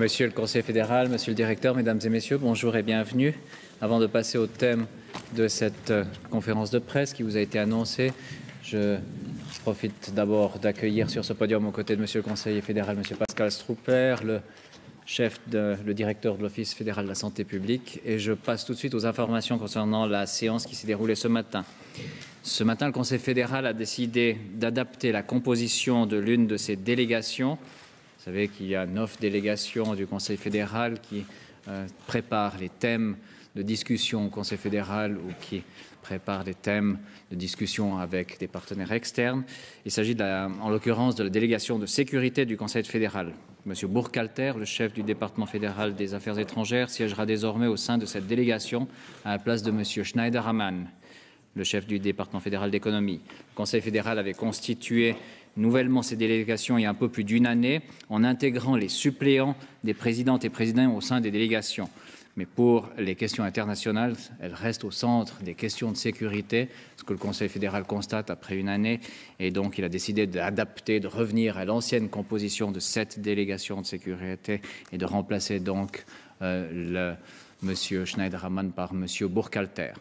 Monsieur le Conseil fédéral, Monsieur le Directeur, Mesdames et Messieurs, bonjour et bienvenue. Avant de passer au thème de cette conférence de presse qui vous a été annoncée, je profite d'abord d'accueillir sur ce podium aux côtés de Monsieur le Conseiller fédéral, Monsieur Pascal Stroupler, le directeur de l'Office fédéral de la santé publique, et je passe tout de suite aux informations concernant la séance qui s'est déroulée ce matin. Ce matin, le Conseil fédéral a décidé d'adapter la composition de l'une de ses délégations. Vous savez qu'il y a 9 délégations du Conseil fédéral qui préparent les thèmes de discussion au Conseil fédéral ou qui préparent des thèmes de discussion avec des partenaires externes. Il s'agit en l'occurrence de la délégation de sécurité du Conseil fédéral. Monsieur Burkhalter, le chef du département fédéral des affaires étrangères, siégera désormais au sein de cette délégation à la place de Monsieur Schneiderman, le chef du département fédéral d'économie. Le Conseil fédéral avait constitué nouvellement ces délégations il y a un peu plus d'une année en intégrant les suppléants des présidentes et présidents au sein des délégations. Mais pour les questions internationales, elles restent au centre des questions de sécurité, ce que le Conseil fédéral constate après une année. Et donc, il a décidé d'adapter, de revenir à l'ancienne composition de cette délégation de sécurité et de remplacer donc M. Schneiderman par M. Burkhalter.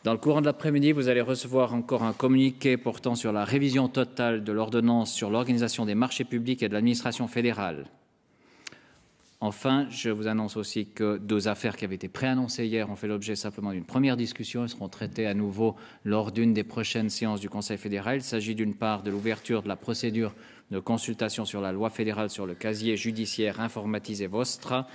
Dans le courant de l'après-midi, vous allez recevoir encore un communiqué portant sur la révision totale de l'ordonnance sur l'organisation des marchés publics et de l'administration fédérale. Enfin, je vous annonce aussi que 2 affaires qui avaient été préannoncées hier ont fait l'objet simplement d'une première discussion et seront traitées à nouveau lors d'une des prochaines séances du Conseil fédéral. Il s'agit d'une part de l'ouverture de la procédure de consultation sur la loi fédérale sur le casier judiciaire informatisé VOSTRA,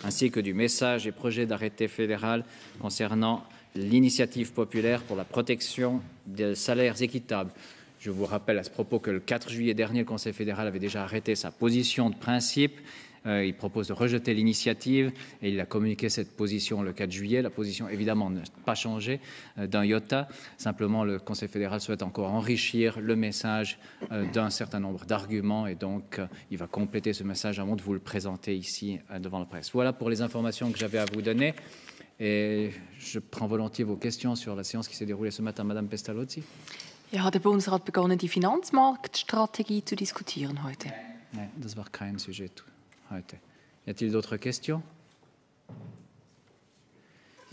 ainsi que du message et projet d'arrêté fédéral concernant l'initiative populaire pour la protection des salaires équitables. Je vous rappelle à ce propos que le 4 juillet dernier, le Conseil fédéral avait déjà arrêté sa position de principe. Il propose de rejeter l'initiative et il a communiqué cette position le 4 juillet. La position, évidemment, n'a pas changé d'un iota. Simplement, le Conseil fédéral souhaite encore enrichir le message d'un certain nombre d'arguments et donc il va compléter ce message avant de vous le présenter ici devant la presse. Voilà pour les informations que j'avais à vous donner. Et je prends volontiers vos questions sur la séance qui s'est déroulée ce matin. Madame Pestalozzi. Ja, der Bundesrat begonnen, die Finanzmarktstrategie zu diskutieren heute. Nein, das war kein Sujet heute. Y a-t-il d'autres questions?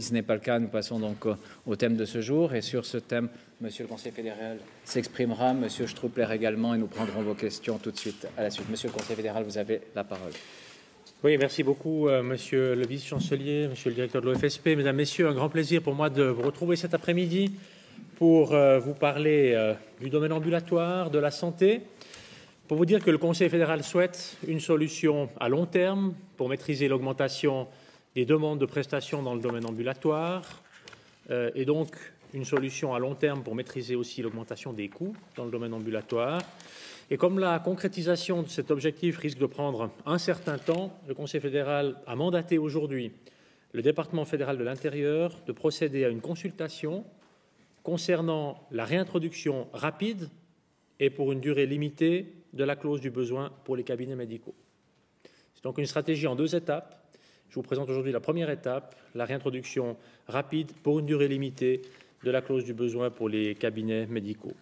Si ce n'est pas le cas, nous passons donc au thème de ce jour. Et sur ce thème, Monsieur le Conseil fédéral s'exprimera, Monsieur Stroupler également, et nous prendrons vos questions tout de suite à la suite. Monsieur le Conseil fédéral, vous avez la parole. Oui, merci beaucoup, Monsieur le vice-chancelier, Monsieur le directeur de l'OFSP. Mesdames, Messieurs, un grand plaisir pour moi de vous retrouver cet après-midi pour vous parler du domaine ambulatoire, de la santé, pour vous dire que le Conseil fédéral souhaite une solution à long terme pour maîtriser l'augmentation des demandes de prestations dans le domaine ambulatoire et donc une solution à long terme pour maîtriser aussi l'augmentation des coûts dans le domaine ambulatoire. Et comme la concrétisation de cet objectif risque de prendre un certain temps, le Conseil fédéral a mandaté aujourd'hui le département fédéral de l'Intérieur de procéder à une consultation concernant la réintroduction rapide et pour une durée limitée de la clause du besoin pour les cabinets médicaux. C'est donc une stratégie en 2 étapes. Je vous présente aujourd'hui la première étape, la réintroduction rapide pour une durée limitée de la clause du besoin pour les cabinets médicaux.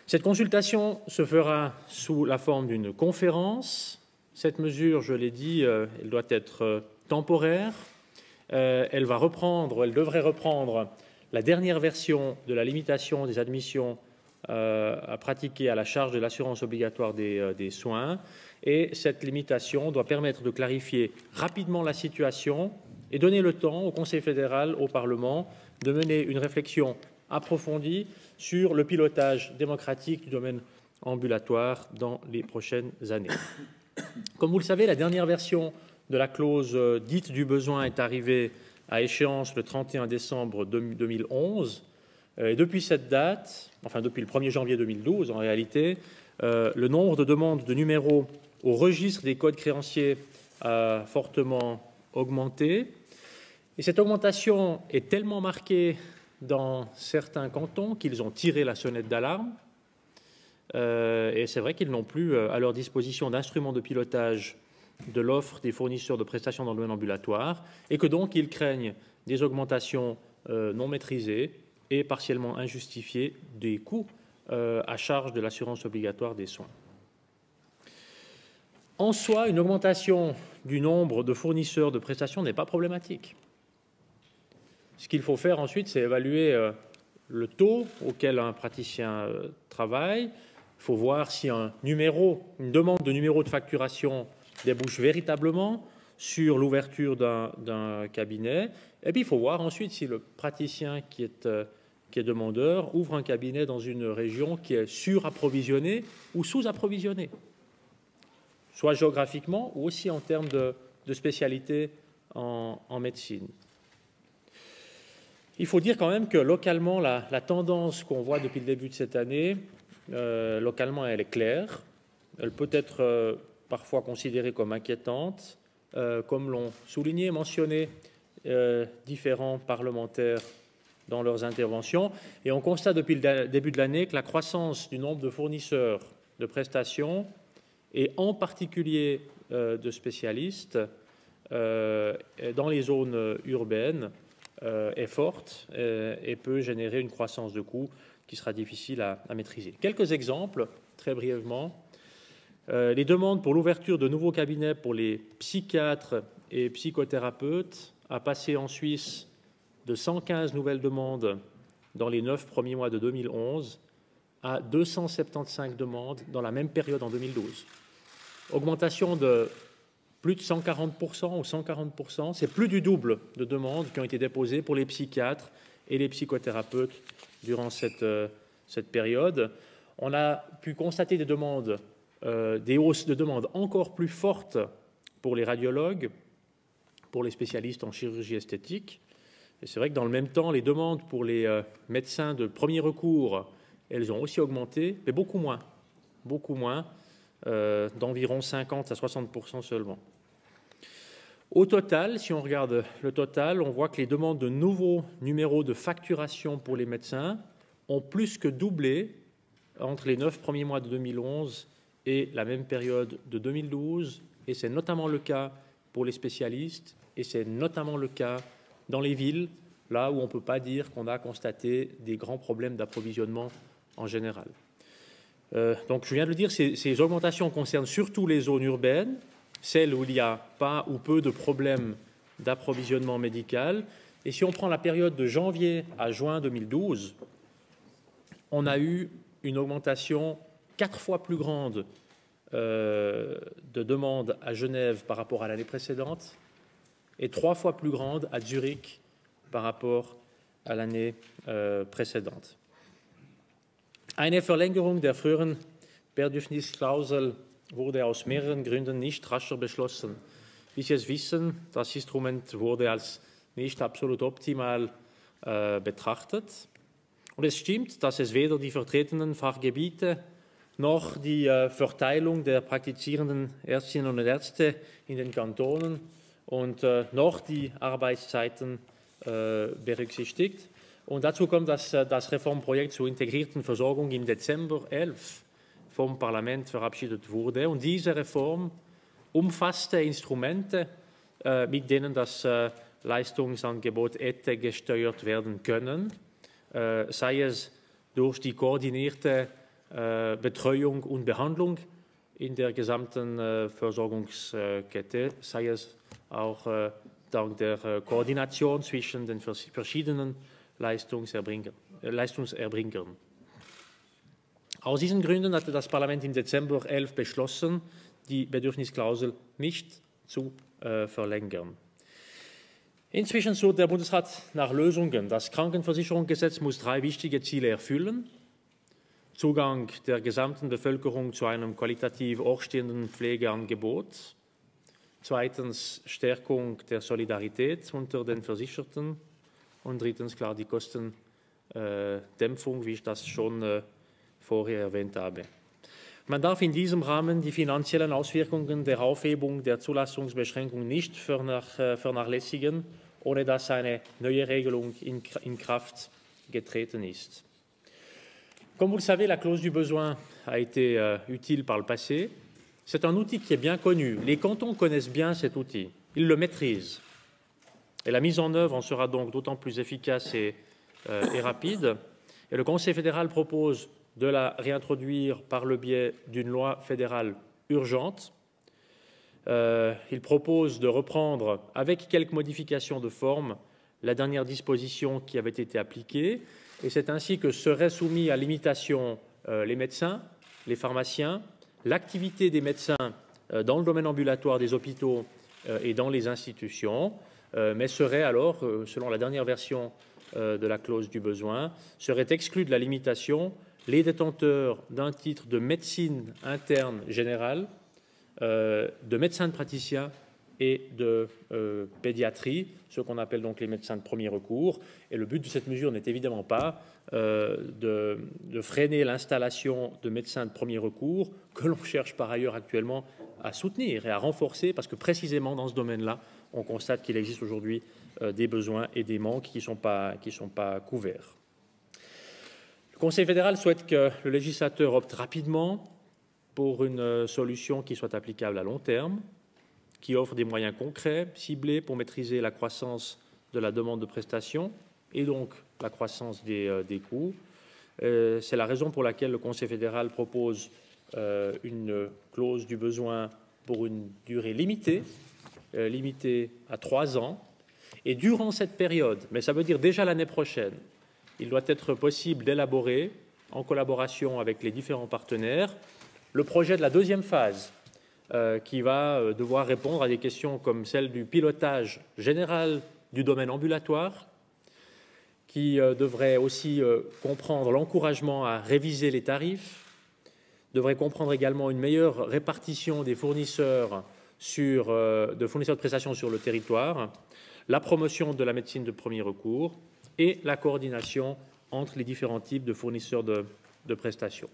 Cette consultation se fera sous la forme d'une conférence. Cette mesure, je l'ai dit, elle doit être temporaire. Elle devrait reprendre la dernière version de la limitation des admissions à pratiquer à la charge de l'assurance obligatoire des soins. Et cette limitation doit permettre de clarifier rapidement la situation et donner le temps au Conseil fédéral, au Parlement, de mener une réflexion approfondie sur le pilotage démocratique du domaine ambulatoire dans les prochaines années. Comme vous le savez, la dernière version de la clause dite du besoin est arrivée à échéance le 31 décembre 2011. Et depuis cette date, enfin depuis le 1er janvier 2012 en réalité, le nombre de demandes de numéros au registre des codes créanciers a fortement augmenté. Et cette augmentation est tellement marquée dans certains cantons qu'ils ont tiré la sonnette d'alarme. Et c'est vrai qu'ils n'ont plus à leur disposition d'instruments de pilotage de l'offre des fournisseurs de prestations dans le domaine ambulatoire et que donc ils craignent des augmentations non maîtrisées et partiellement injustifiées des coûts à charge de l'assurance obligatoire des soins. En soi, une augmentation du nombre de fournisseurs de prestations n'est pas problématique. Ce qu'il faut faire ensuite, c'est évaluer le taux auquel un praticien travaille. Il faut voir si une demande de numéro de facturation débouche véritablement sur l'ouverture d'un cabinet. Et puis, il faut voir ensuite si le praticien qui est demandeur ouvre un cabinet dans une région qui est surapprovisionnée ou sous-approvisionnée, soit géographiquement ou aussi en termes de spécialité en médecine. Il faut dire quand même que localement, la tendance qu'on voit depuis le début de cette année, localement, elle est claire. Elle peut être parfois considérée comme inquiétante, comme l'ont souligné et mentionné différents parlementaires dans leurs interventions. Et on constate depuis le début de l'année que la croissance du nombre de fournisseurs de prestations, et en particulier de spécialistes, dans les zones urbaines, est forte et peut générer une croissance de coûts qui sera difficile à maîtriser. Quelques exemples, très brièvement. Les demandes pour l'ouverture de nouveaux cabinets pour les psychiatres et psychothérapeutes a passé en Suisse de 115 nouvelles demandes dans les 9 premiers mois de 2011 à 275 demandes dans la même période en 2012. Augmentation de plus de 140% ou 140%, c'est plus du double de demandes qui ont été déposées pour les psychiatres et les psychothérapeutes durant cette période. On a pu constater des hausses de demandes encore plus fortes pour les radiologues, pour les spécialistes en chirurgie esthétique. Et c'est vrai que dans le même temps, les demandes pour les médecins de premier recours, elles ont aussi augmenté, mais beaucoup moins, d'environ 50 à 60% seulement. Au total, si on regarde le total, on voit que les demandes de nouveaux numéros de facturation pour les médecins ont plus que doublé entre les 9 premiers mois de 2011 et la même période de 2012, et c'est notamment le cas pour les spécialistes, et c'est notamment le cas dans les villes, là où on ne peut pas dire qu'on a constaté des grands problèmes d'approvisionnement en général. Donc, je viens de le dire, ces augmentations concernent surtout les zones urbaines, celles où il n'y a pas ou peu de problèmes d'approvisionnement médical. Et si on prend la période de janvier à juin 2012, on a eu une augmentation 4 fois plus grande de demandes à Genève par rapport à l'année précédente et 3 fois plus grande à Zurich par rapport à l'année précédente. Eine Verlängerung der früheren Bedürfnisklausel wurde aus mehreren Gründen nicht rascher beschlossen. Wie Sie es wissen, das Instrument wurde als nicht absolut optimal betrachtet. Und es stimmt, dass es weder die vertretenen Fachgebiete noch die Verteilung der praktizierenden Ärztinnen und Ärzte in den Kantonen und noch die Arbeitszeiten berücksichtigt. Und dazu kommt, dass das Reformprojekt zur integrierten Versorgung im Dezember 11 vom Parlament verabschiedet wurde. Und diese Reform umfasste Instrumente, mit denen das Leistungsangebot hätte gesteuert werden können, sei es durch die koordinierte Betreuung und Behandlung in der gesamten Versorgungskette, sei es auch dank der Koordination zwischen den verschiedenen Leistungserbringern. Aus diesen Gründen hatte das Parlament im Dezember 11 beschlossen, die Bedürfnisklausel nicht zu verlängern. Inzwischen sucht der Bundesrat nach Lösungen. Das Krankenversicherungsgesetz muss 3 wichtige Ziele erfüllen: Zugang der gesamten Bevölkerung zu einem qualitativ hochstehenden Pflegeangebot, zweitens Stärkung der Solidarität unter den Versicherten und drittens klar die Kostendämpfung, wie ich das schon vorher erwähnt habe. Man darf in diesem Rahmen die finanziellen Auswirkungen der Aufhebung der Zulassungsbeschränkung nicht vernachlässigen, ohne dass eine neue Regelung in Kraft getreten ist. Comme vous le savez, la clause du besoin a été utile par le passé. C'est un outil qui est bien connu. Les cantons connaissent bien cet outil. Ils le maîtrisent. Et la mise en œuvre en sera donc d'autant plus efficace et rapide. Et le Conseil fédéral propose de la réintroduire par le biais d'une loi fédérale urgente. Il propose de reprendre, avec quelques modifications de forme, la dernière disposition qui avait été appliquée, et c'est ainsi que seraient soumis à limitation les médecins, les pharmaciens, l'activité des médecins dans le domaine ambulatoire des hôpitaux et dans les institutions, mais seraient alors, selon la dernière version de la clause du besoin, seraient exclus de la limitation les détenteurs d'un titre de médecine interne générale, de médecins de praticiens et de pédiatrie, ce qu'on appelle donc les médecins de premier recours. Et le but de cette mesure n'est évidemment pas de freiner l'installation de médecins de premier recours, que l'on cherche par ailleurs actuellement à soutenir et à renforcer, parce que précisément dans ce domaine-là, on constate qu'il existe aujourd'hui des besoins et des manques qui ne sont pas couverts. Le Conseil fédéral souhaite que le législateur opte rapidement pour une solution qui soit applicable à long terme, qui offre des moyens concrets, ciblés pour maîtriser la croissance de la demande de prestations et donc la croissance des coûts. C'est la raison pour laquelle le Conseil fédéral propose une clause du besoin pour une durée limitée, limitée à 3 ans. Et durant cette période, mais ça veut dire déjà l'année prochaine, il doit être possible d'élaborer, en collaboration avec les différents partenaires, le projet de la deuxième phase, qui va devoir répondre à des questions comme celle du pilotage général du domaine ambulatoire, qui devrait aussi comprendre l'encouragement à réviser les tarifs, devrait comprendre également une meilleure répartition des fournisseurs de prestations sur le territoire, la promotion de la médecine de premier recours et la coordination entre les différents types de fournisseurs de prestations.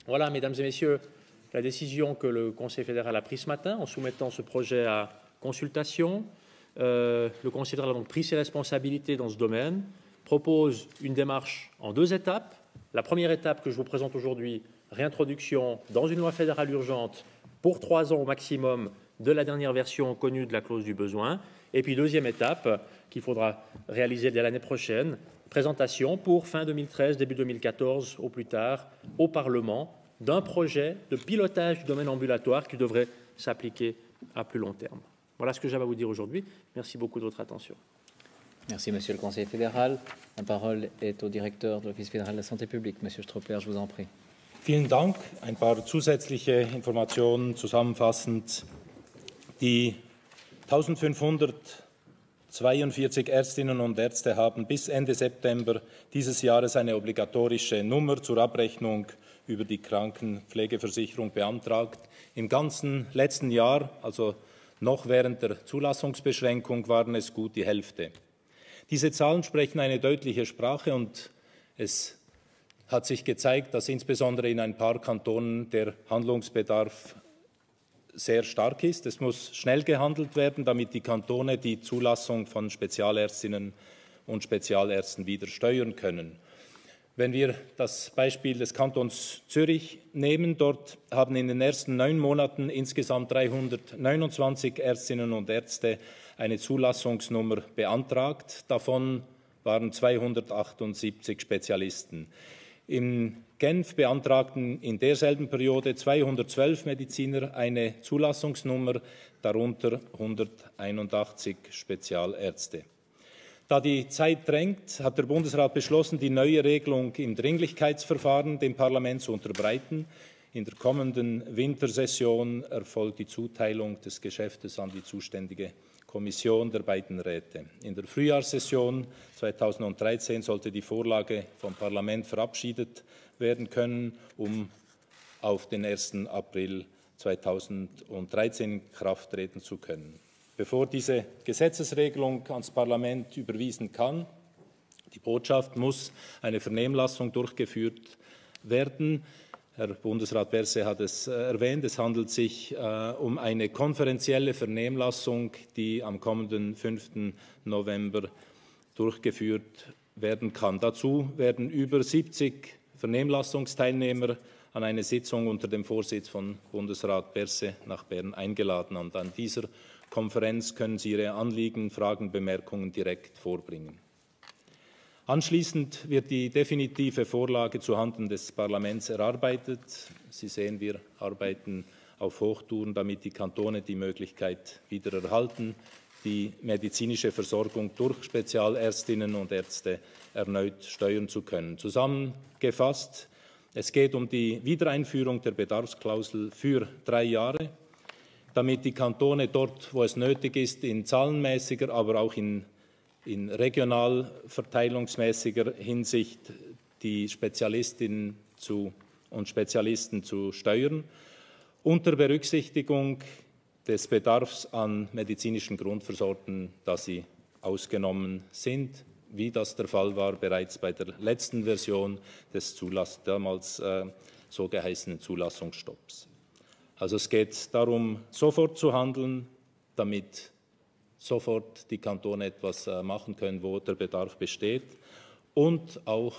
Voilà, mesdames et messieurs, la décision que le Conseil fédéral a prise ce matin en soumettant ce projet à consultation. Le Conseil fédéral a donc pris ses responsabilités dans ce domaine, propose une démarche en 2 étapes. La première étape que je vous présente aujourd'hui, réintroduction dans une loi fédérale urgente pour 3 ans au maximum de la dernière version connue de la clause du besoin. Et puis deuxième étape qu'il faudra réaliser dès l'année prochaine, présentation pour fin 2013, début 2014 au plus tard au Parlement d'un projet de pilotage du domaine ambulatoire qui devrait s'appliquer à plus long terme. Voilà ce que j'avais à vous dire aujourd'hui. Merci beaucoup de votre attention. Merci, Monsieur le Conseiller fédéral. La parole est au directeur de l'Office fédéral de la santé publique. Monsieur Stroppler, je vous en prie. Vielen Dank. Ein paar zusätzliche Informationen zusammenfassend. Die 1542 Ärztinnen und Ärzte haben bis Ende September dieses Jahres eine obligatorische Nummer zur Abrechnung über die Krankenpflegeversicherung beantragt. Im ganzen letzten Jahr, also noch während der Zulassungsbeschränkung, waren es gut die Hälfte. Diese Zahlen sprechen eine deutliche Sprache und es hat sich gezeigt, dass insbesondere in ein paar Kantonen der Handlungsbedarf sehr stark ist. Es muss schnell gehandelt werden, damit die Kantone die Zulassung von Spezialärztinnen und Spezialärzten wieder steuern können. Wenn wir das Beispiel des Kantons Zürich nehmen, dort haben in den ersten 9 Monaten insgesamt 329 Ärztinnen und Ärzte eine Zulassungsnummer beantragt. Davon waren 278 Spezialisten. In Genf beantragten in derselben Periode 212 Mediziner eine Zulassungsnummer, darunter 181 Spezialärzte. Da die Zeit drängt, hat der Bundesrat beschlossen, die neue Regelung im Dringlichkeitsverfahren dem Parlament zu unterbreiten. In der kommenden Wintersession erfolgt die Zuteilung des Geschäftes an die zuständige Kommission der beiden Räte. In der Frühjahrssession 2013 sollte die Vorlage vom Parlament verabschiedet werden können, um auf den 1. April 2013 in Kraft treten zu können. Bevor diese Gesetzesregelung ans Parlament überwiesen kann, die Botschaft, muss eine Vernehmlassung durchgeführt werden. Herr Bundesrat Berset hat es erwähnt, es handelt sich um eine konferenzielle Vernehmlassung, die am kommenden 5. November durchgeführt werden kann. Dazu werden über 70 Vernehmlassungsteilnehmer an eine Sitzung unter dem Vorsitz von Bundesrat Berset nach Bern eingeladen. Und an dieser Konferenz können Sie Ihre Anliegen, Fragen, Bemerkungen direkt vorbringen. Anschließend wird die definitive Vorlage zuhanden des Parlaments erarbeitet. Sie sehen, wir arbeiten auf Hochtouren, damit die Kantone die Möglichkeit wieder erhalten, die medizinische Versorgung durch Spezialärztinnen und Ärzte erneut steuern zu können. Zusammengefasst, es geht um die Wiedereinführung der Bedarfsklausel für 3 Jahre, damit die Kantone dort, wo es nötig ist, in zahlenmäßiger, aber auch in regional verteilungsmäßiger Hinsicht die Spezialistinnen und Spezialisten zu steuern, unter Berücksichtigung des Bedarfs an medizinischen Grundversorgungen, da sie ausgenommen sind, wie das der Fall war bereits bei der letzten Version des damals so geheißenen Zulassungsstopps. Also es geht darum, sofort zu handeln, damit sofort die Kantone etwas machen können, wo der Bedarf besteht, und auch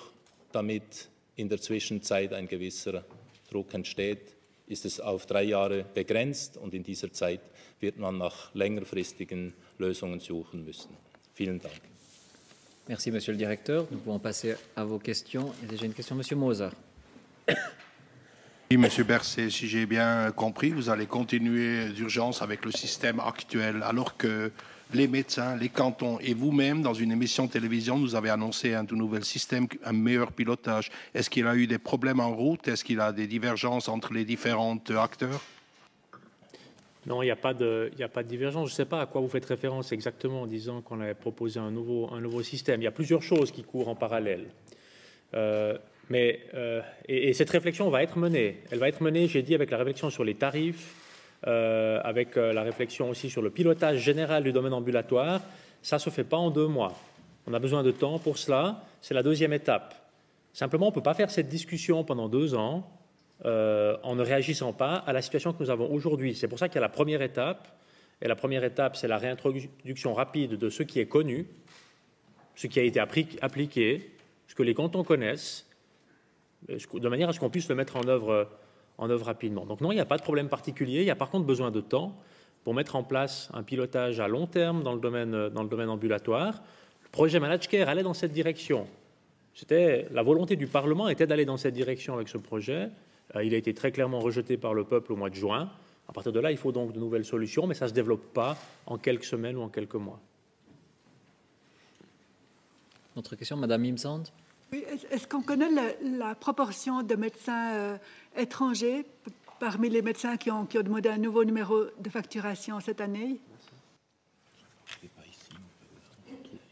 damit in der Zwischenzeit ein gewisser Druck entsteht, ist es auf 3 Jahre begrenzt, und in dieser Zeit wird man nach längerfristigen Lösungen suchen müssen. Vielen Dank. Merci, Monsieur le Directeur. Nous pouvons passer à vos questions. Et déjà une question, Monsieur Moser. Oui, Monsieur Berset, si j'ai bien compris, vous allez continuer d'urgence avec le système actuel, alors que les médecins, les cantons et vous-même, dans une émission de télévision, nous avez annoncé un tout nouvel système, un meilleur pilotage. Est-ce qu'il a eu des problèmes en route? Est-ce qu'il y a des divergences entre les différents acteurs? Non, il n'y a pas de divergence. Je ne sais pas à quoi vous faites référence exactement en disant qu'on avait proposé un nouveau système. Il y a plusieurs choses qui courent en parallèle. Et cette réflexion va être menée. Elle va être menée, j'ai dit, avec la réflexion sur les tarifs, avec la réflexion aussi sur le pilotage général du domaine ambulatoire. Ça ne se fait pas en 2 mois. On a besoin de temps pour cela. C'est la 2e étape. Simplement, on ne peut pas faire cette discussion pendant 2 ans en ne réagissant pas à la situation que nous avons aujourd'hui. C'est pour ça qu'il y a la première étape. Et la première étape, c'est la réintroduction rapide de ce qui est connu, ce qui a été appliqué, ce que les cantons connaissent, de manière à ce qu'on puisse le mettre en œuvre rapidement. Donc non, il n'y a pas de problème particulier. Il y a par contre besoin de temps pour mettre en place un pilotage à long terme dans le domaine ambulatoire. Le projet Managed Care allait dans cette direction. La volonté du Parlement était d'aller dans cette direction avec ce projet. Il a été très clairement rejeté par le peuple au mois de juin. À partir de là, il faut donc de nouvelles solutions, mais ça ne se développe pas en quelques semaines ou en quelques mois. Autre question, Madame Imsand. Oui, est-ce qu'on connaît la proportion de médecins étrangers parmi les médecins qui ont demandé un nouveau numéro de facturation cette année? Je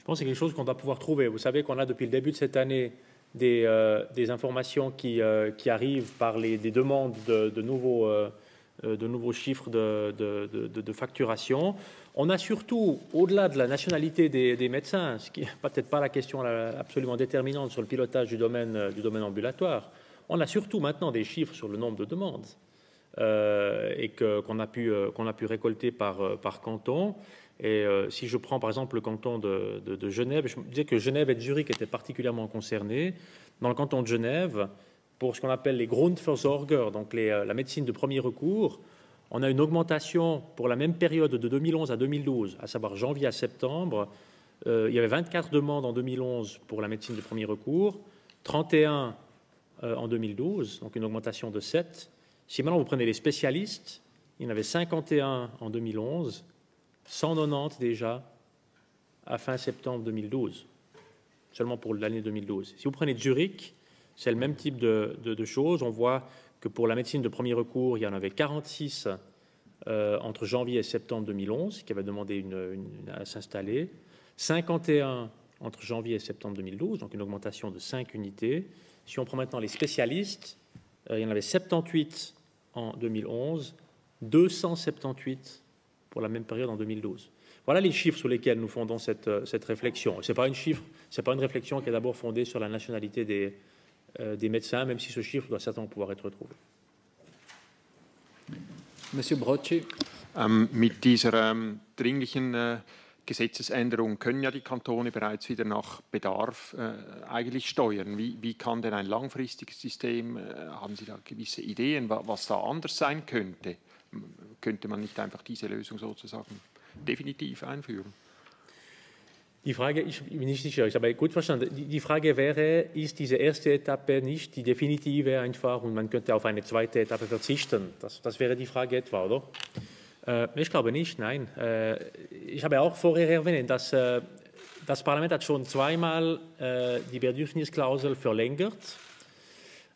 pense que c'est quelque chose qu'on doit pouvoir trouver. Vous savez qu'on a depuis le début de cette année des informations qui arrivent par des demandes de nouveaux chiffres de facturation. On a surtout, au-delà de la nationalité des médecins, ce qui n'est peut-être pas la question absolument déterminante sur le pilotage du domaine ambulatoire, on a surtout maintenant des chiffres sur le nombre de demandes et qu'on a pu récolter par canton. Et si je prends par exemple le canton de Genève, je me disais que Genève et Zurich étaient particulièrement concernés. Dans le canton de Genève, pour ce qu'on appelle les Grundversorger, donc la médecine de premier recours, on a une augmentation pour la même période de 2011 à 2012, à savoir janvier à septembre. Il y avait 24 demandes en 2011 pour la médecine de premier recours, 31 en 2012, donc une augmentation de 7. Si maintenant vous prenez les spécialistes, il y en avait 51 en 2011, 190 déjà à fin septembre 2012, seulement pour l'année 2012. Si vous prenez Zurich, c'est le même type de choses. On voit que pour la médecine de premier recours, il y en avait 46 entre janvier et septembre 2011 qui avaient demandé à s'installer, 51 entre janvier et septembre 2012, donc une augmentation de 5 unités. Si on prend maintenant les spécialistes, il y en avait 78 en 2011, 278 pour la même période en 2012. Voilà les chiffres sur lesquels nous fondons cette réflexion. Ce n'est pas une réflexion qui est d'abord fondée sur la nationalité des médecins, même si ce chiffre doit certainement pouvoir être retrouvé. Monsieur Brocci. Mit dieser dringlichen Gesetzesänderung können ja die Kantone bereits wieder nach Bedarf eigentlich steuern. Wie kann denn ein langfristiges System, haben Sie da gewisse Ideen, was da anders sein könnte? Könnte man nicht einfach diese Lösung sozusagen definitiv einführen? Die Frage, ich bin nicht sicher, ich habe gut verstanden. Die Frage wäre, ist diese erste Etappe nicht die definitive einfach und man könnte auf eine zweite Etappe verzichten? Das wäre die Frage etwa, oder? Ich glaube nicht, nein. Ich habe auch vorher erwähnt, dass das Parlament hat schon zweimal die Bedürfnisklausel verlängert,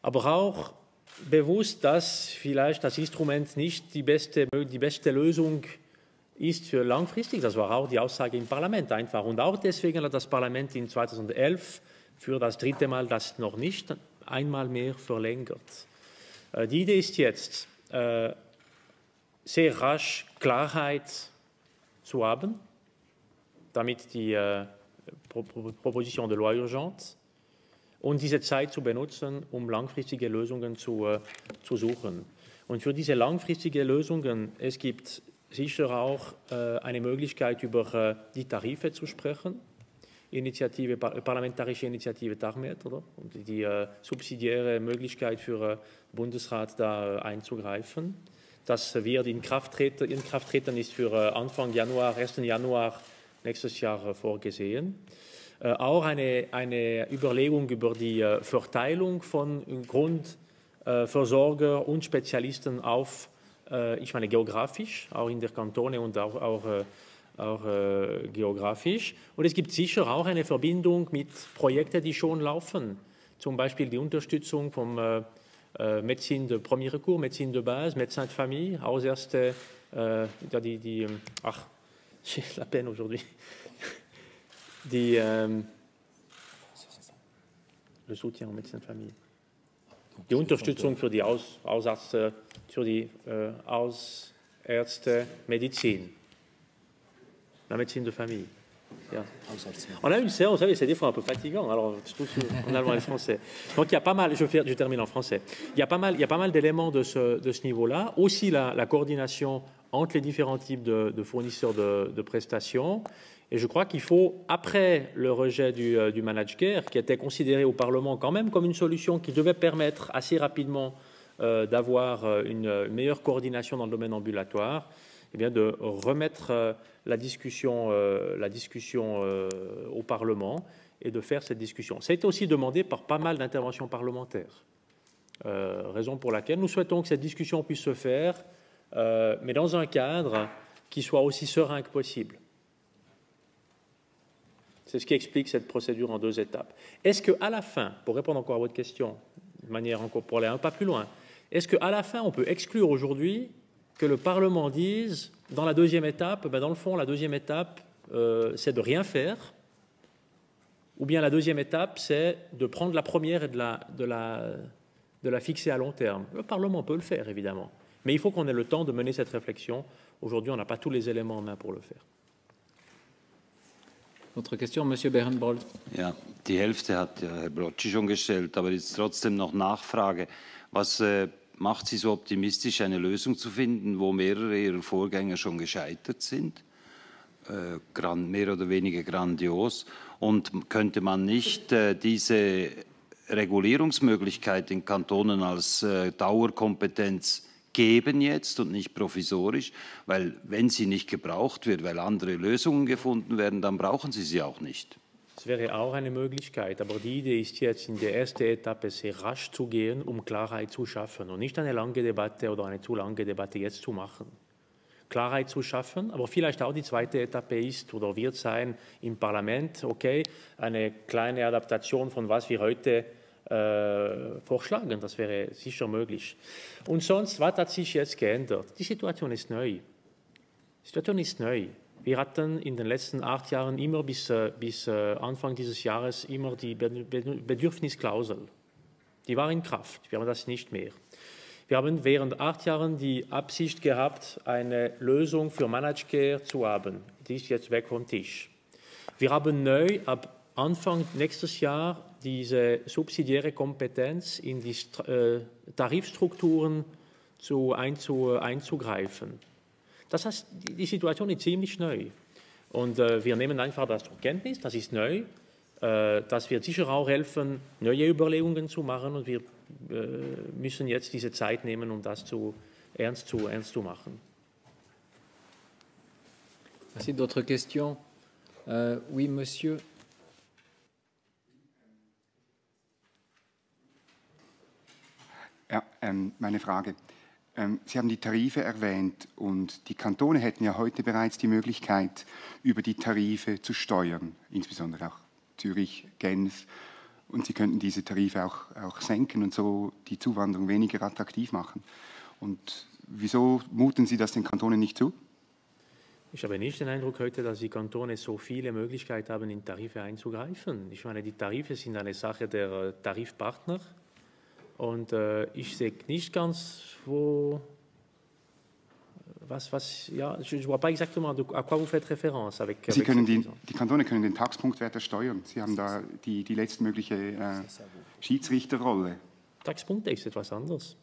aber auch bewusst, dass vielleicht das Instrument nicht die beste Lösung ist für langfristig. Das war auch die Aussage im Parlament einfach. Und auch deswegen hat das Parlament in 2011 für das dritte Mal das noch nicht einmal mehr verlängert. Die Idee ist jetzt, sehr rasch Klarheit zu haben, damit die Proposition de loi urgente und diese Zeit zu benutzen, um langfristige Lösungen zu suchen. Und für diese langfristigen Lösungen, es gibt sicher auch eine Möglichkeit, über die Tarife zu sprechen. Parlamentarische Initiative TARMED, oder? Und die subsidiäre Möglichkeit für Bundesrat da einzugreifen. Das wird in Kraft treten ist für Anfang Januar, 1. Januar nächstes Jahr vorgesehen. Auch eine Überlegung über die Verteilung von Grundversorger und Spezialisten auf, ich meine geografisch, auch in der Kantone und auch geografisch. Und es gibt sicher auch eine Verbindung mit Projekten, die schon laufen. Zum Beispiel die Unterstützung vom Médecine de premier recours, Médecine de base, Médecin de famille, Hausärzte, j'ai la peine aujourd'hui. Le soutien aux médecins de famille. Die Unterstützung für die Hausärzte, Medizin. La médecine de famille. Yeah. On a une séance, vous savez, c'est des fois un peu fatigant, alors je trouve en allemand et français. Donc il y a pas mal, je termine en français, il y a pas mal d'éléments de ce niveau-là, aussi la coordination entre les différents types de fournisseurs de prestations. Et je crois qu'il faut, après le rejet du managed care, qui était considéré au Parlement quand même comme une solution qui devait permettre assez rapidement d'avoir une meilleure coordination dans le domaine ambulatoire, eh bien de remettre la discussion au Parlement et de faire cette discussion. Ça a été aussi demandé par pas mal d'interventions parlementaires, raison pour laquelle nous souhaitons que cette discussion puisse se faire, mais dans un cadre qui soit aussi serein que possible. C'est ce qui explique cette procédure en 2 étapes. Est-ce qu'à la fin, pour répondre encore à votre question, de manière encore pour aller un pas plus loin, est-ce qu'à la fin, on peut exclure aujourd'hui que le Parlement dise, dans la 2e étape, dans le fond, la 2e étape, c'est de rien faire, ou bien la 2e étape, c'est de prendre la première et de la fixer à long terme. Le Parlement peut le faire, évidemment, mais il faut qu'on ait le temps de mener cette réflexion. Aujourd'hui, on n'a pas tous les éléments en main pour le faire. Autre question, Monsieur Berenbold. Ja, die Hälfte hat Herr Brocci schon gestellt, aber jetzt trotzdem noch Nachfrage. Was macht Sie so optimistisch, eine Lösung zu finden, wo mehrere Ihrer Vorgänger schon gescheitert sind? Mehr oder weniger grandios. Und könnte man nicht diese Regulierungsmöglichkeit in Kantonen als Dauerkompetenz geben jetzt und nicht provisorisch, weil wenn sie nicht gebraucht wird, weil andere Lösungen gefunden werden, dann brauchen Sie sie auch nicht. Das wäre auch eine Möglichkeit, aber die Idee ist jetzt in der ersten Etappe sehr rasch zu gehen, um Klarheit zu schaffen und nicht eine lange Debatte oder eine zu lange Debatte jetzt zu machen. Klarheit zu schaffen, aber vielleicht auch die zweite Etappe ist oder wird sein im Parlament, okay, eine kleine Adaptation von was wir heute vorschlagen, das wäre sicher möglich. Und sonst, was hat sich jetzt geändert? Die Situation ist neu. Die Situation ist neu. Wir hatten in den letzten 8 Jahren immer bis Anfang dieses Jahres immer die Bedürfnisklausel. Die war in Kraft. Wir haben das nicht mehr. Wir haben während 8 Jahren die Absicht gehabt, eine Lösung für Managed Care zu haben. Die ist jetzt weg vom Tisch. Wir haben neu ab Anfang nächstes Jahr diese subsidiäre Kompetenz in die Tarifstrukturen einzugreifen. Das heißt, die Situation ist ziemlich neu. Und wir nehmen einfach das zur Kenntnis, das ist neu. Das wird sicher auch helfen, neue Überlegungen zu machen. Und wir müssen jetzt diese Zeit nehmen, um das ernst zu machen. Merci. D'autres questions? Oui, monsieur. Ja, meine Frage. Sie haben die Tarife erwähnt und die Kantone hätten ja heute bereits die Möglichkeit, über die Tarife zu steuern, insbesondere auch Zürich, Genf. Und sie könnten diese Tarife auch senken und so die Zuwanderung weniger attraktiv machen. Und wieso muten Sie das den Kantonen nicht zu? Ich habe nicht den Eindruck heute, dass die Kantone so viele Möglichkeiten haben, in Tarife einzugreifen. Ich meine, die Tarife sind eine Sache der Tarifpartner. Und ich sehe nicht ganz, ja, je ne vois pas exactement à quoi vous faites référence. Die Kantone können den Taxpunktwert steuern. Sie haben da die letztmögliche Schiedsrichterrolle. Taxpunkt ist etwas anderes.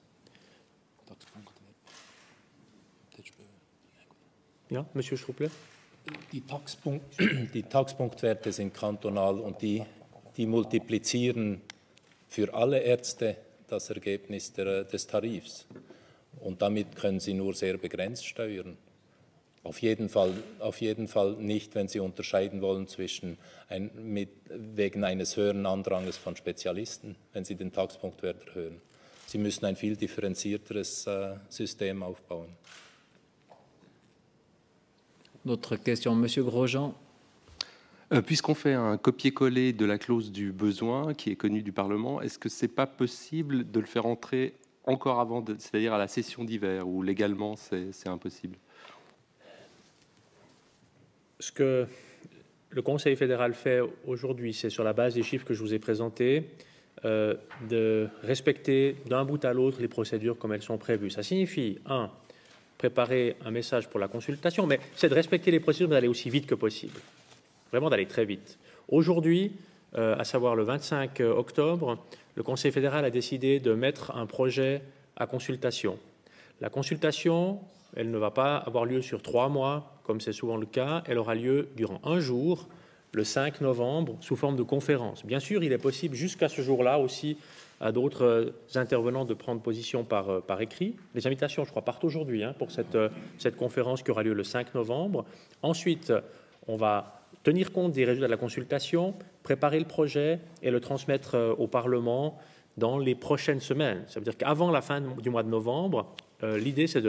Ja, Monsieur Struppler? Die Taxpunktwerte sind kantonal und die multiplizieren für alle Ärzte das Ergebnis des Tarifs. Und damit können sie nur sehr begrenzt steuern. Auf jeden Fall nicht, wenn sie unterscheiden wollen zwischen wegen eines höheren Andranges von Spezialisten, wenn sie den Taxpunktwert erhöhen. Sie müssen ein viel differenzierteres System aufbauen. D'autres questions, Monsieur Grosjean. Puisqu'on fait un copier-coller de la clause du besoin qui est connue du Parlement, est-ce que ce n'est pas possible de le faire entrer encore avant, c'est-à-dire à la session d'hiver, où légalement c'est impossible? Ce que le Conseil fédéral fait aujourd'hui, c'est sur la base des chiffres que je vous ai présentés, de respecter d'un bout à l'autre les procédures comme elles sont prévues. Ça signifie, préparer un message pour la consultation, mais c'est de respecter les procédures, mais d'aller aussi vite que possible. Vraiment d'aller très vite. Aujourd'hui, à savoir le 25 octobre, le Conseil fédéral a décidé de mettre un projet à consultation. La consultation, elle ne va pas avoir lieu sur 3 mois, comme c'est souvent le cas, elle aura lieu durant un jour, le 5 novembre, sous forme de conférence. Bien sûr, il est possible jusqu'à ce jour-là aussi à d'autres intervenants de prendre position par écrit. Les invitations, je crois, partent aujourd'hui pour cette conférence qui aura lieu le 5 novembre. Ensuite, on va tenir compte des résultats de la consultation, préparer le projet et le transmettre au Parlement dans les prochaines semaines. Ça veut dire qu'avant la fin du mois de novembre, l'idée c'est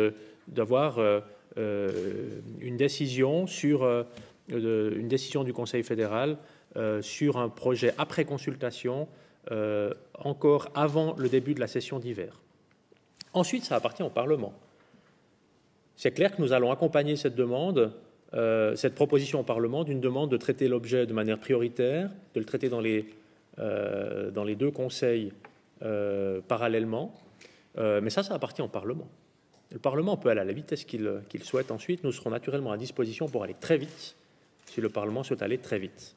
d'avoir une décision du Conseil fédéral sur un projet après consultation encore avant le début de la session d'hiver. Ensuite, ça appartient au Parlement. C'est clair que nous allons accompagner cette demande, cette proposition au Parlement d'une demande de traiter l'objet de manière prioritaire, de le traiter dans les 2 conseils parallèlement, mais ça appartient au Parlement. Le Parlement peut aller à la vitesse qu'il souhaite ensuite. Nous serons naturellement à disposition pour aller très vite, si le Parlement souhaite aller très vite.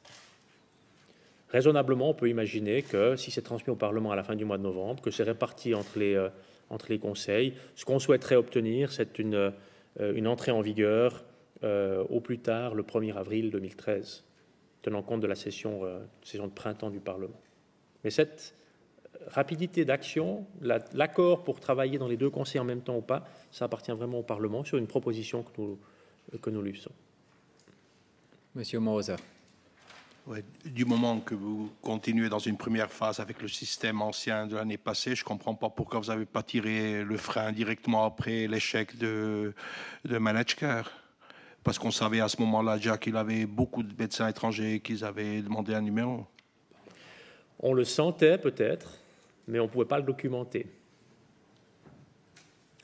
Raisonnablement, on peut imaginer que si c'est transmis au Parlement à la fin du mois de novembre, que c'est réparti entre les conseils, ce qu'on souhaiterait obtenir, c'est une entrée en vigueur au plus tard le 1er avril 2013, tenant compte de la session de printemps du Parlement. Mais cette rapidité d'action, l'accord pour travailler dans les 2 conseils en même temps ou pas, ça appartient vraiment au Parlement sur une proposition que nous lui faisons. Monsieur Moser. Ouais, du moment que vous continuez dans une première phase avec le système ancien de l'année passée, je ne comprends pas pourquoi vous n'avez pas tiré le frein directement après l'échec de Manetschker. Parce qu'on savait à ce moment-là déjà qu'il avait beaucoup de médecins étrangers qui avaient demandé un numéro. On le sentait peut-être, mais on ne pouvait pas le documenter.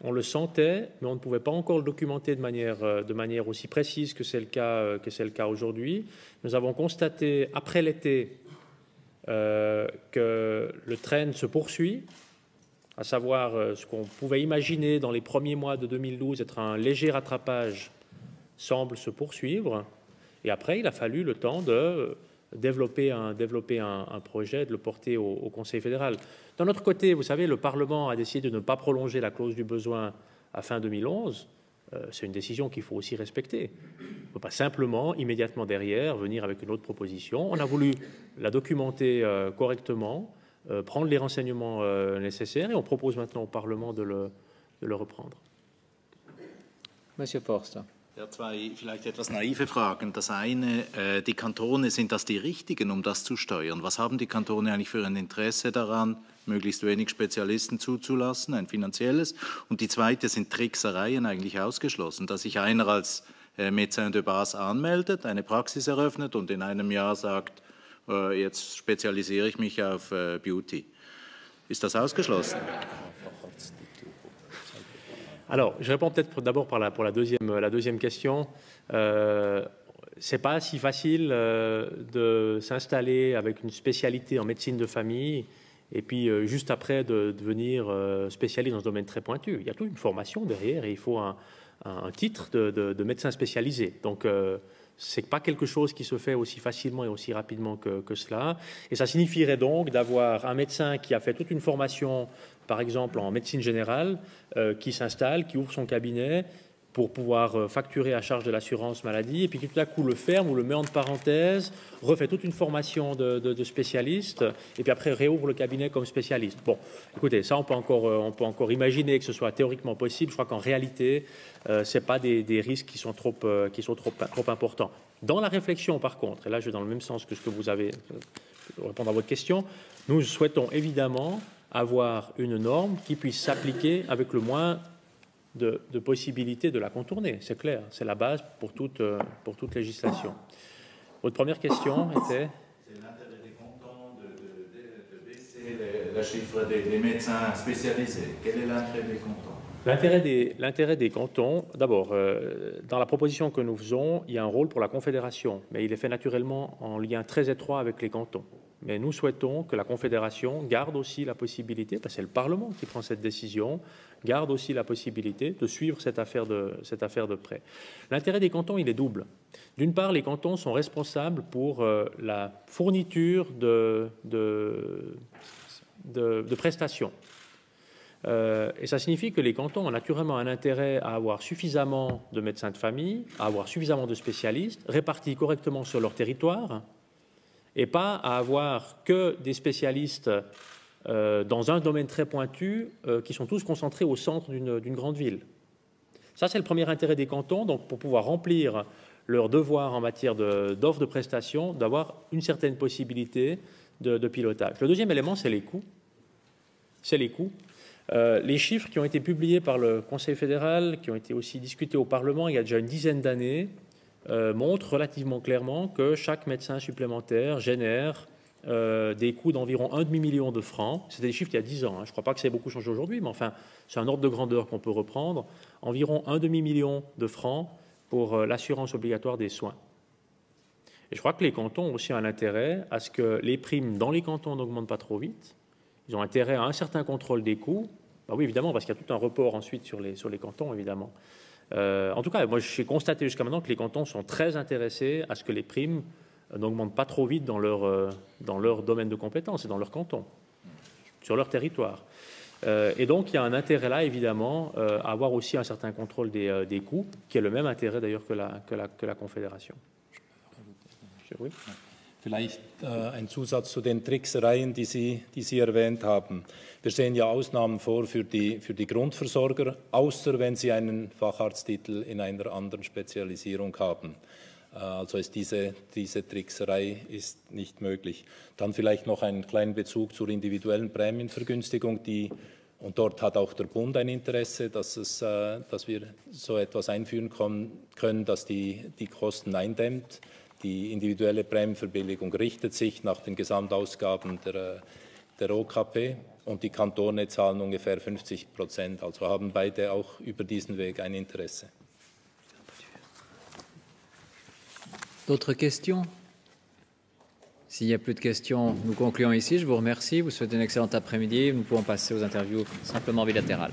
On le sentait, mais on ne pouvait pas encore le documenter de manière aussi précise que c'est le cas aujourd'hui. Nous avons constaté après l'été que le trend se poursuit, à savoir ce qu'on pouvait imaginer dans les premiers mois de 2012 être un léger rattrapage semble se poursuivre. Et après, il a fallu le temps de développer un projet, de le porter au Conseil fédéral. D'un autre côté, vous savez, le Parlement a décidé de ne pas prolonger la clause du besoin à fin 2011. C'est une décision qu'il faut aussi respecter. On ne peut pas simplement, immédiatement derrière, venir avec une autre proposition. On a voulu la documenter correctement, prendre les renseignements nécessaires et on propose maintenant au Parlement de le reprendre. Monsieur Forster. Ja, zwei vielleicht etwas naive Fragen. Das eine, die Kantone, sind das die richtigen, das zu steuern? Was haben die Kantone eigentlich für ein Interesse daran, möglichst wenig Spezialisten zuzulassen, ein finanzielles? Und die zweite, sind Tricksereien eigentlich ausgeschlossen, dass sich einer als Médecin de Base anmeldet, eine Praxis eröffnet und in einem Jahr sagt, jetzt spezialisiere ich mich auf Beauty. Ist das ausgeschlossen? Alors, je réponds peut-être d'abord pour la deuxième question. C'est pas si facile de s'installer avec une spécialité en médecine de famille et puis juste après de devenir spécialiste dans ce domaine très pointu. Il y a toute une formation derrière et il faut un titre de médecin spécialisé. Donc, c'est pas quelque chose qui se fait aussi facilement et aussi rapidement que cela. Et ça signifierait donc d'avoir un médecin qui a fait toute une formation, par exemple en médecine générale, qui s'installe, qui ouvre son cabinet pour pouvoir facturer à charge de l'assurance maladie, et puis qui tout à coup le ferme ou le met en parenthèse, refait toute une formation de spécialiste, et puis après réouvre le cabinet comme spécialiste. Bon, écoutez, ça on peut encore imaginer que ce soit théoriquement possible. Je crois qu'en réalité, ce n'est pas des risques qui sont trop importants. Dans la réflexion, par contre, et là je vais dans le même sens que ce que vous avez, pour répondre à votre question, nous souhaitons évidemment avoir une norme qui puisse s'appliquer avec le moins de possibilités de la contourner. C'est clair, c'est la base pour toute législation. Votre première question était... C'est l'intérêt des cantons de baisser le chiffre des médecins spécialisés. Quel est l'intérêt des cantons? L'intérêt des cantons, d'abord, dans la proposition que nous faisons, il y a un rôle pour la Confédération, mais il est fait naturellement en lien très étroit avec les cantons. Mais nous souhaitons que la Confédération garde aussi la possibilité, parce que c'est le Parlement qui prend cette décision, garde aussi la possibilité de suivre cette affaire de près. L'intérêt des cantons, il est double. D'une part, les cantons sont responsables pour la fourniture de prestations. Et ça signifie que les cantons ont naturellement un intérêt à avoir suffisamment de médecins de famille, à avoir suffisamment de spécialistes, répartis correctement sur leur territoire, et pas à avoir que des spécialistes dans un domaine très pointu qui sont tous concentrés au centre d'une grande ville. Ça, c'est le premier intérêt des cantons, donc pour pouvoir remplir leurs devoirs en matière d'offres de prestations, d'avoir une certaine possibilité de pilotage. Le deuxième élément, c'est les coûts. C'est les coûts. Les chiffres qui ont été publiés par le Conseil fédéral, qui ont été aussi discutés au Parlement il y a déjà une dizaine d'années, montre relativement clairement que chaque médecin supplémentaire génère des coûts d'environ 1,5 million de francs. C'était des chiffres il y a 10 ans. Je ne crois pas que ça ait beaucoup changé aujourd'hui, mais enfin, c'est un ordre de grandeur qu'on peut reprendre. Environ 1,5 million de francs pour l'assurance obligatoire des soins. Et je crois que les cantons ont aussi un intérêt à ce que les primes dans les cantons n'augmentent pas trop vite. Ils ont intérêt à un certain contrôle des coûts. Ben oui, évidemment, parce qu'il y a tout un report ensuite sur les cantons, évidemment. En tout cas, moi, j'ai constaté jusqu'à maintenant que les cantons sont très intéressés à ce que les primes n'augmentent pas trop vite dans leur domaine de compétences et dans leur canton, sur leur territoire. Et donc, il y a un intérêt là, évidemment, à avoir aussi un certain contrôle des coûts, qui est le même intérêt d'ailleurs que la Confédération. Oui. Vielleicht ein Zusatz zu den Tricksereien, die Sie erwähnt haben. Wir sehen ja Ausnahmen vor für die Grundversorger, außer wenn sie einen Facharzttitel in einer anderen Spezialisierung haben. Also ist diese Trickserei ist nicht möglich. Dann vielleicht noch einen kleinen Bezug zur individuellen Prämienvergünstigung, und dort hat auch der Bund ein Interesse, dass wir so etwas einführen können, dass die Kosten eindämmt. Die individuelle Prämienverbilligung richtet sich nach den Gesamtausgaben der OKP und die Kantone zahlen ungefähr 50%. Also haben beide auch über diesen Weg ein Interesse. D'autres questions? S'il n'y a plus de questions, nous concluons ici. Je vous remercie. Vous souhaite un excellent après-midi. Nous pouvons passer aux interviews simplement bilatérales.